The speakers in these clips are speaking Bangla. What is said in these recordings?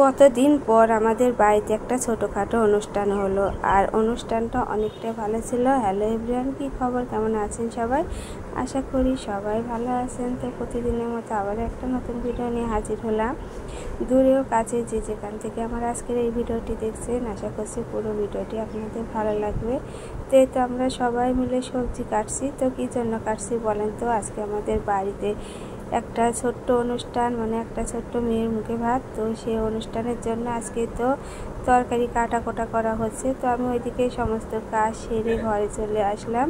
কতদিন পর আমাদের বাড়িতে একটা ছোটোখাটো অনুষ্ঠান হলো, আর অনুষ্ঠানটা অনেকটাই ভালো ছিল। হ্যালো এভরিওয়ান, কী খবর, কেমন আছেন সবাই? আশা করি সবাই ভালো আছেন। তো প্রতিদিনের মতো আবার একটা নতুন ভিডিও নিয়ে হাজির হলাম। দূরেও কাছে যে যেখান থেকে আমার আজকের এই ভিডিওটি দেখছেন, আশা করছি পুরো ভিডিওটি আপনাদের ভালো লাগবে। তো আমরা সবাই মিলে সবজি কাটছি। তো কী জন্য কাটছি বলেন তো? আজকে আমাদের বাড়িতে একটা ছোট্ট অনুষ্ঠান, মানে একটা ছোট্ট মেয়ের মুখে ভাত। তো সেই অনুষ্ঠানের জন্য আজকে তো তরকারি কাটা করা হচ্ছে। তো আমি ওইদিকে সমস্ত কাজ সেরে ঘরে চলে আসলাম।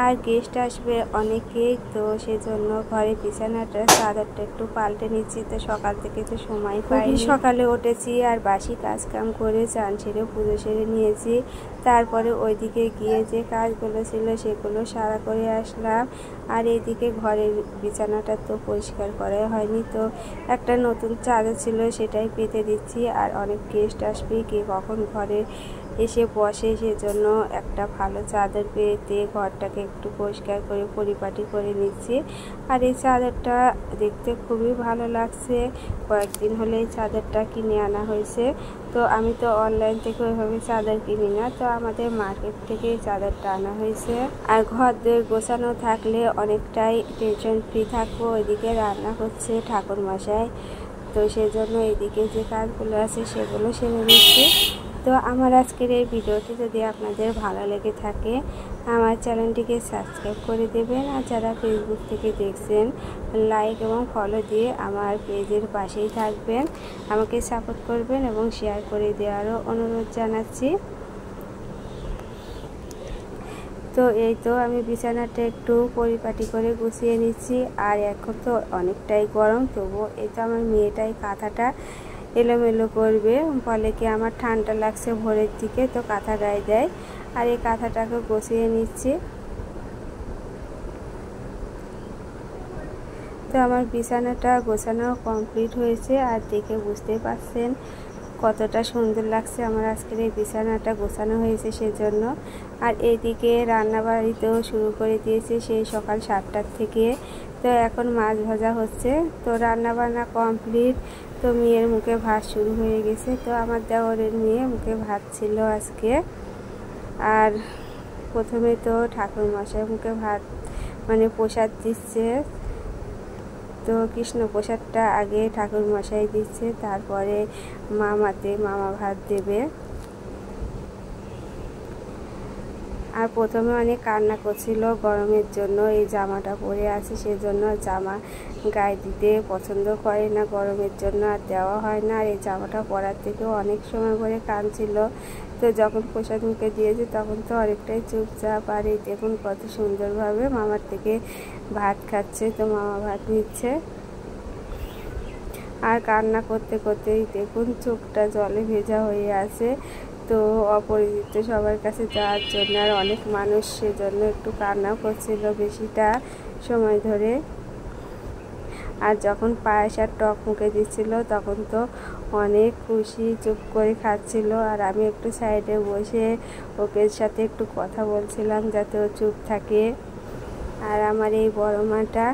আর গেস্ট আসবে অনেকেই, তো সেজন্য ঘরে বিছানাটা চাদরটা একটু পাল্টে নিচ্ছি। তো সকাল থেকে তো সময় পাইনি, সকালে উঠেছি আর বাসি কাজকাম করে চান সেরে পুজো সেরে নিয়েছি। তারপরে ওইদিকে গিয়ে যে কাজগুলো ছিল সেগুলো সারা করে আসলাম। আর এইদিকে ঘরের বিছানাটা তো পরিষ্কার করা হয়নি, তো একটা নতুন চাদর ছিল সেটাই পেতে দিচ্ছি। আর অনেক গেস্ট আসবে, কে কখন ঘরে এসে বসে, সেজন্য একটা ভালো চাদর পেতে ঘরটাকে একটু পরিষ্কার করে পরিপাটি করে নিচ্ছি। আর এই চাদরটা দেখতে খুবই ভালো লাগছে। কয়েকদিন হলে এই চাদরটা কিনে আনা হয়েছে। তো আমি তো অনলাইন থেকে ওইভাবে চাদর কিনি না, তো আমাদের মার্কেট থেকে এই চাদরটা আনা হয়েছে। আর ঘর দোর গোছানো থাকলে অনেকটাই টেনশন ফ্রি থাকবো। ওইদিকে রান্না হচ্ছে ঠাকুর মশাই, তো সেজন্য এইদিকে যে কাজগুলো আছে সেগুলো সেরে নিচ্ছি। তো আমার আজকের এই ভিডিওটি যদি আপনাদের ভালো লেগে থাকে, আমার চ্যানেলটিকে সাবস্ক্রাইব করে দেবেন। আর যারা ফেসবুক থেকে দেখছেন, লাইক এবং ফলো দিয়ে আমার পেজের পাশেই থাকবেন, আমাকে সাপোর্ট করবেন এবং শেয়ার করে দেওয়ারও অনুরোধ জানাচ্ছি। তো এই তো আমি বিছানাটা একটু পরিপাটি করে গুছিয়ে নিচ্ছি। আর এখন তো অনেকটাই গরম, তবুও এই তো আমার মেয়েটাই কাঁথাটা এলোমেলো করবে, বলে কি আমার ঠান্ডা লাগছে ভোরের দিকে, তো কাঁথা গায়ে দেয়। আর এই কাঁথাটাকে গুছিয়ে নিচ্ছি। তো আমার বিছানাটা গোছানো কমপ্লিট হয়েছে, আর দেখে বুঝতেই পারছেন কতটা সুন্দর লাগছে আমার আজকের এই বিছানাটা গোছানো হয়েছে সেজন্য। আর এইদিকে রান্নাবাড়িতেও শুরু করে দিয়েছি সেই সকাল 7টার থেকে। তো এখন মাছ ভাজা হচ্ছে, তো রান্নাবান্না কমপ্লিট। তো মেয়ের মুখে ভাত শুরু হয়ে গেছে। তো আমার দেওরের মেয়ে মুখে ভাত ছিল আজকে। আর প্রথমে তো ঠাকুর মশাই মুখে ভাত, মানে প্রসাদ দিচ্ছে। তো কৃষ্ণ প্রসাদটা আগে ঠাকুর মশাই দিচ্ছে, তারপরে মামা ভাত দেবে। আর প্রথমে অনেক কান্না করছিল গরমের জন্য, এই জামাটা পরে আছে সেজন্য। জামা গায়ে দিতে পছন্দ করে না গরমের জন্য, আর দেওয়া হয় না। আর এই জামাটা পরার থেকেও অনেক সময় ধরে কাঁদছিল। তো যখন প্রসাদ মুখে দিয়েছে তখন তো অনেকটাই চুপচাপ। আর এই দেখুন কত সুন্দরভাবে মামার থেকে ভাত খাচ্ছে, তো মামা ভাত নিচ্ছে। আর কান্না করতে করতেই দেখুন চোখটা জলে ভেজা হয়ে আছে। তো অপরিচিত সবার কাছে যাওয়ার জন্য, আর অনেক মানুষ, সেজন্য একটু কান্নাও করছিল বেশিটা সময় ধরে। আর যখন পায়েস আর টক মুখে দিচ্ছিল তখন তো অনেক খুশি, চুপ করে খাচ্ছিল। আর আমি একটু সাইডে বসে ওকে সাথে একটু কথা বলছিলাম যাতে ও চুপ থাকে। আর আমার এই বড় মাটা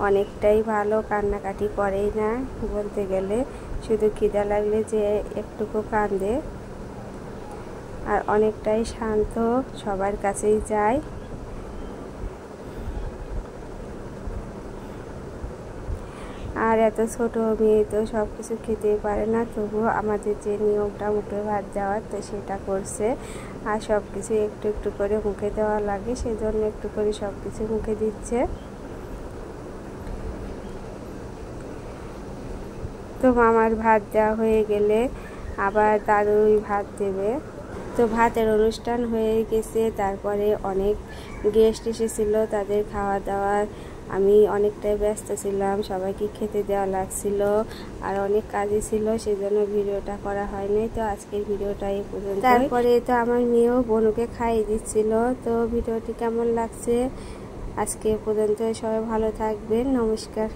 অনেকটাই ভালো, কান্নাকাটি করেই না বলতে গেলে, শুধু খিদা লাগলে যে একটুকু কাঁদে। আর অনেকটাই শান্ত, সবার কাছেই যায়। আর এত ছোট মেয়ে তো সব কিছু খেতেই পারে না, তবুও আমাদের যে নিয়মটা মুখে ভাত দেওয়ার, তো সেটা করছে। আর সব কিছু একটু একটু করে মুখে দেওয়া লাগে, সেজন্য একটু করে সব কিছু মুখে দিচ্ছে। তো মামার ভাত দেওয়া হয়ে গেলে আবার দাদুই ভাত দেবে। তো ভাতের অনুষ্ঠান হয়ে গেছে, তারপরে অনেক গেস্ট এসেছিল, তাদের খাওয়া দাওয়ার আমি অনেকটাই ব্যস্ত ছিলাম, সবাইকে খেতে দেওয়া লাগছিল। আর অনেক কাজই ছিল, সেজন্য ভিডিওটা করা হয়নি। তো আজকের ভিডিওটা এই পর্যন্ত। তারপরে তো আমার মেয়েও বোনকে খাইয়ে দিচ্ছিল। তো ভিডিওটি কেমন লাগছে আজকে পর্যন্ত, সবাই ভালো থাকবেন, নমস্কার।